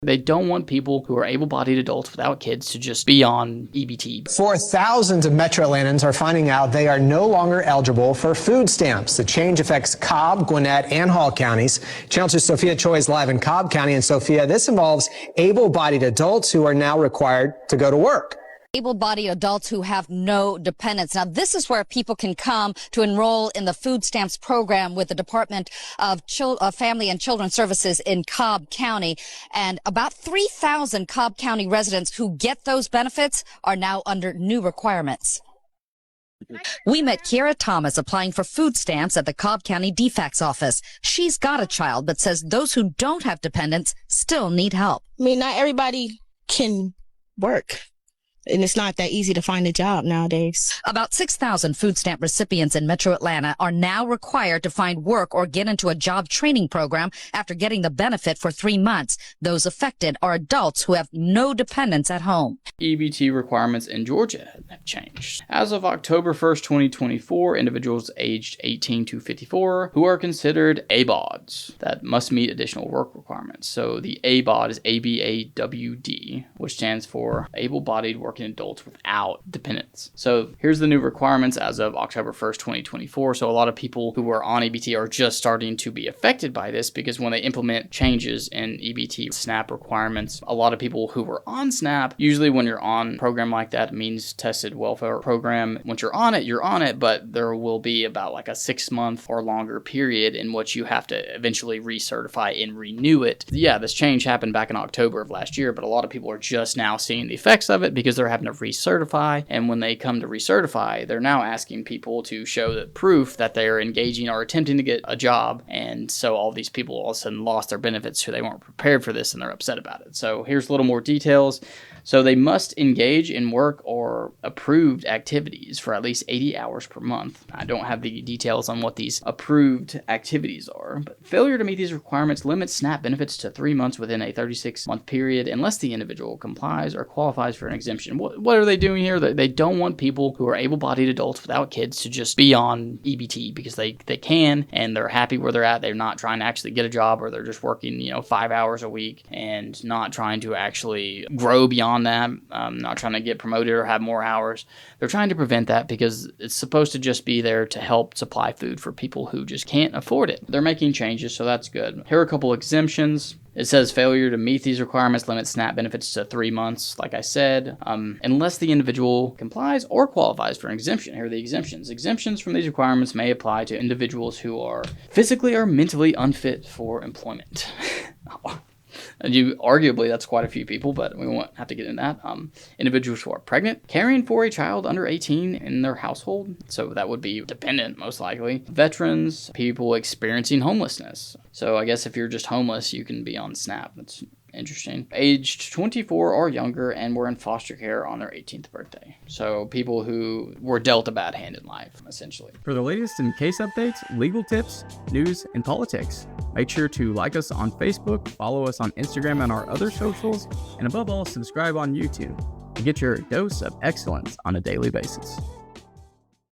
They don't want people who are able-bodied adults without kids to just be on EBT. Thousands of Metro Atlantans are finding out they are no longer eligible for food stamps. The change affects Cobb, Gwinnett, and Hall counties. Channel 2 Sophia Choi is live in Cobb County. And Sophia, this involves able-bodied adults who are now required to go to work. Able-bodied adults who have no dependents. Now, this is where people can come to enroll in the food stamps program with the Department of Family and Children Services in Cobb County. And about 3,000 Cobb County residents who get those benefits are now under new requirements. We met Kiera Thomas applying for food stamps at the Cobb County DFACS office. She's got a child, but says those who don't have dependents still need help. I mean, not everybody can work. And it's not that easy to find a job nowadays. About 6,000 food stamp recipients in Metro Atlanta are now required to find work or get into a job training program after getting the benefit for 3 months. Those affected are adults who have no dependents at home. EBT requirements in Georgia have changed. As of October 1st, 2024, individuals aged 18 to 54 who are considered ABAWDs that must meet additional work requirements. So the ABAWD is ABAWD, which stands for Able-Bodied Working Adults Without Dependents. So here's the new requirements as of October 1st, 2024. So a lot of people who are on EBT are just starting to be affected by this because when they implement changes in EBT SNAP requirements, a lot of people who were on SNAP, usually when you're on a program like that, it means tested welfare program. Once you're on it, but there will be about like a 6-month or longer period in which you have to eventually recertify and renew it. Yeah, this change happened back in October of last year, but a lot of people are just now seeing the effects of it because they're having to recertify. And when they come to recertify, they're now asking people to show the proof that they're engaging or attempting to get a job. And so all these people all of a sudden lost their benefits, so they weren't prepared for this and they're upset about it. So here's a little more details. So they must engage in work or approved activities for at least 80 hours per month. I don't have the details on what these approved activities are, but failure to meet these requirements limits SNAP benefits to 3 months within a 36-month period unless the individual complies or qualifies for an exemption. What are they doing here? They don't want people who are able-bodied adults without kids to just be on EBT because they can and they're happy where they're at. They're not trying to actually get a job, or they're just working 5 hours a week and not trying to actually grow beyond that, not trying to get promoted or have more hours. They're trying to prevent that because it's supposed to just be there to help supply food for people who just can't afford it. They're making changes, so that's good. Here are a couple exemptions. It says failure to meet these requirements limits SNAP benefits to 3 months, like I said, unless the individual complies or qualifies for an exemption. Here are the exemptions. Exemptions from these requirements may apply to individuals who are physically or mentally unfit for employment. And arguably, that's quite a few people, but we won't have to get into that. Individuals who are pregnant, caring for a child under 18 in their household, so that would be dependent most likely. Veterans, people experiencing homelessness. So I guess if you're just homeless, you can be on SNAP. That's interesting. Aged 24 or younger and were in foster care on their 18th birthday. So people who were dealt a bad hand in life, essentially. For the latest in case updates, legal tips, news, and politics, make sure to like us on Facebook, follow us on Instagram and our other socials, and above all, subscribe on YouTube to get your dose of excellence on a daily basis.